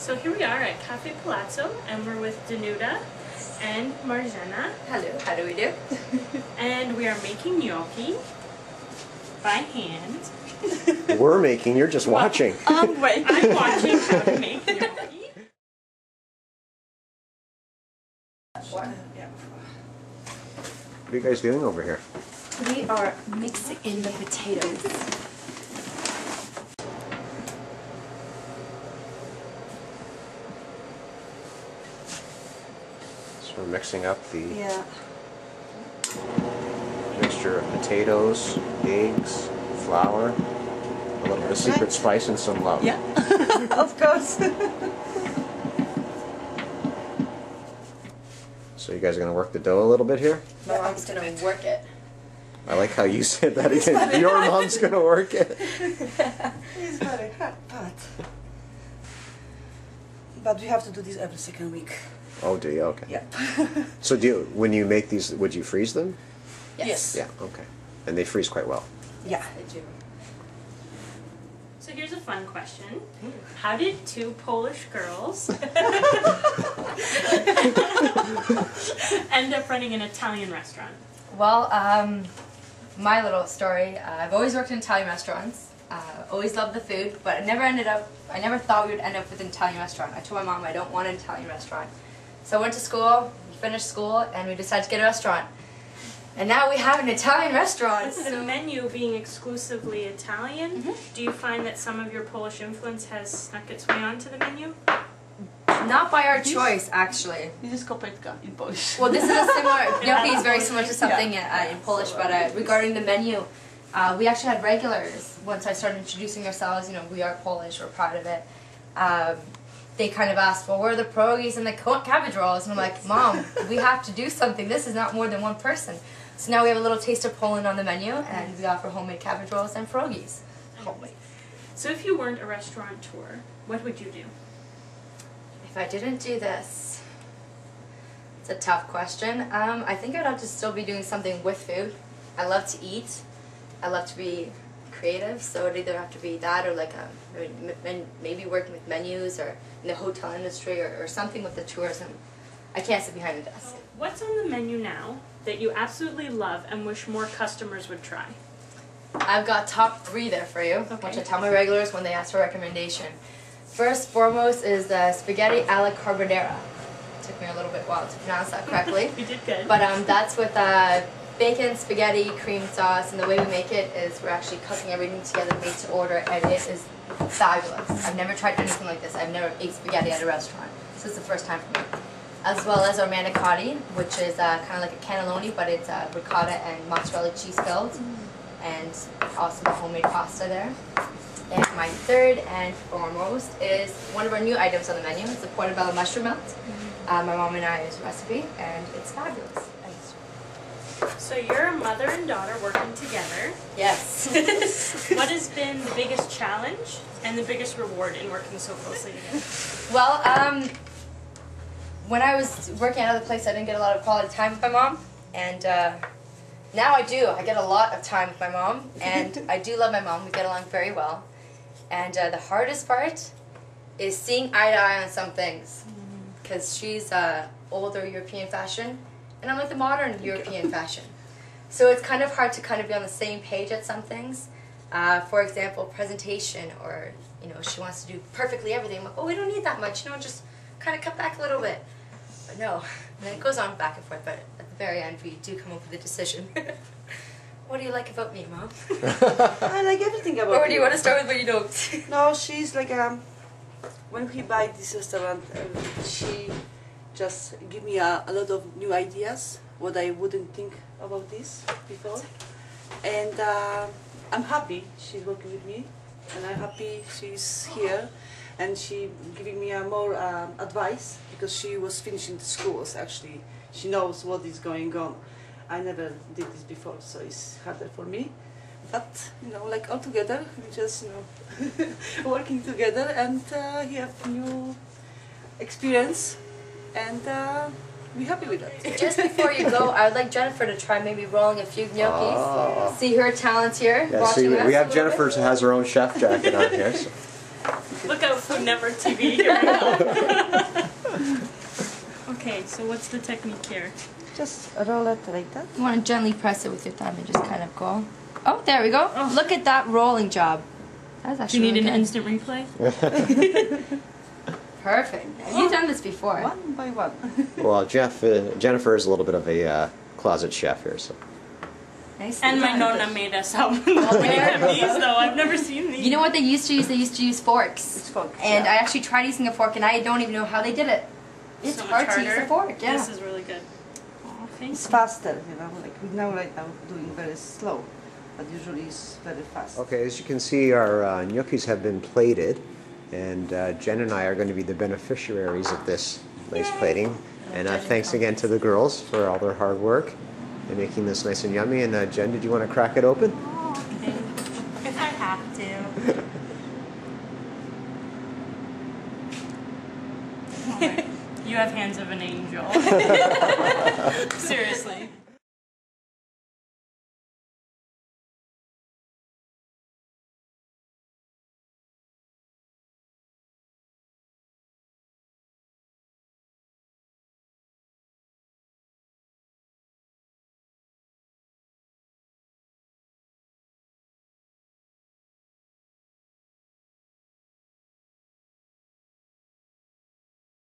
So here we are at Cafe Palazzo, and we're with Danuta and Marjana. Hello, how do we do? And we are making gnocchi by hand. We're making, you're just watching. Wait, I'm watching how to make gnocchi. What are you guys doing over here? We are mixing in the potatoes. So we're mixing up the mixture of potatoes, eggs, flour, a little bit of secret spice, and some love. Yeah, of course. So you guys are going to work the dough a little bit here? My mom's going to work it. I like how you said that again. Your mom's going to work it. It's very hard, but we have to do this every second week. Oh, do you? Okay. Yeah. So when you make these, would you freeze them? Yes. Yeah, okay. And they freeze quite well. Yeah. I do. So here's a fun question. How did two Polish girls end up running an Italian restaurant? Well, my little story, I've always worked in Italian restaurants. Always loved the food, but I never thought we would end up with an Italian restaurant. I told my mom I don't want an Italian restaurant. So I went to school, finished school, and we decided to get a restaurant. And now we have an Italian restaurant. With the menu being exclusively Italian, do you find that some of your Polish influence has snuck its way onto the menu? Not by our choice, actually. This is kopetka in Polish. Well, this is a similar, gnocchi is very similar to something in Polish, but regarding the menu, we actually had regulars. Once I started introducing ourselves, you know, we are Polish, we're proud of it. They kind of asked, well, where are the pierogies and the cabbage rolls? And I'm like, Mom, we have to do something. This is not more than one person. So now we have a little taste of Poland on the menu, and we offer homemade cabbage rolls and pierogies. Homemade. So if you weren't a restaurateur, what would you do? If I didn't do this, it's a tough question. I think I'd have to still be doing something with food. I love to eat. I love to be creative, so it'd either have to be that or like maybe working with menus or in the hotel industry or something with the tourism. I can't sit behind a desk. What's on the menu now that you absolutely love and wish more customers would try? I've got top 3 there for you, which I tell my regulars when they ask for a recommendation. First, foremost is the spaghetti alla carbonara. It took me a little bit while to pronounce that correctly. You did good. But that's with bacon, spaghetti, cream sauce, and the way we make it is we're actually cooking everything together, made to order, and it is fabulous. I've never tried anything like this. I've never ate spaghetti at a restaurant. This is the first time for me. As well as our manicotti, which is kind of like a cannelloni, but it's ricotta and mozzarella cheese filled, and also the homemade pasta there. And my third and foremost is one of our new items on the menu. It's the portobello mushroom melt. My mom and I's recipe, and it's fabulous. So you're a mother and daughter working together. Yes. What has been the biggest challenge and the biggest reward in working so closely together? Well, when I was working at another place, I didn't get a lot of quality time with my mom, and now I do. I get a lot of time with my mom, and I do love my mom. We get along very well. And the hardest part is seeing eye to eye on some things, because she's older European fashion, and I'm like the modern European fashion. So it's kind of hard to kind of be on the same page at some things. For example, presentation, or, you know, she wants to do perfectly everything. I'm like, oh, we don't need that much, you know, just kind of cut back a little bit. But no, and then it goes on back and forth, but at the very end we do come up with a decision. What do you like about me, Mom? I like everything about Or do you want to start with what you don't? No, she's like, when we buy this restaurant, she just give me a lot of new ideas, what I wouldn't think about this before. And I'm happy she's working with me, and I'm happy she's here, and she giving me more advice, because she was finishing the schools actually. She knows what is going on. I never did this before, so it's harder for me. But, you know, like all together, we just, you know, working together, and you have new experience, and we're happy with that. Just before you go, I would like Jennifer to try maybe rolling a few gnocchis. Oh. See her talent here. Yeah, see, we have Jennifer who has her own chef jacket on here. So. Look out, Food Network TV. Here we go. Okay, so what's the technique here? Just roll it like that. You want to gently press it with your thumb and just kind of go. Oh, there we go. Oh. Look at that rolling job. That's Do actually you need really an good. instant replay? Perfect. Have you done this before? One by one. Well, Jennifer is a little bit of a closet chef here, so. Nice. And my nonna made us help. We didn't have these though. I've never seen these. You know what they used to use? They used to use forks. It's forks, And yeah. I actually tried using a fork, and I don't even know how they did it. It's So hard much to use a harder. fork. Yeah. This is really good. Oh, thank It's you. faster, you know, like we know right now doing very slow, but usually it's very fast. Okay, as you can see, our gnocchis have been plated, and Jen and I are going to be the beneficiaries of this nice plating. And thanks again to the girls for all their hard work in making this nice and yummy. And Jen, did you want to crack it open? Oh, okay. If I have to. You have hands of an angel. Seriously.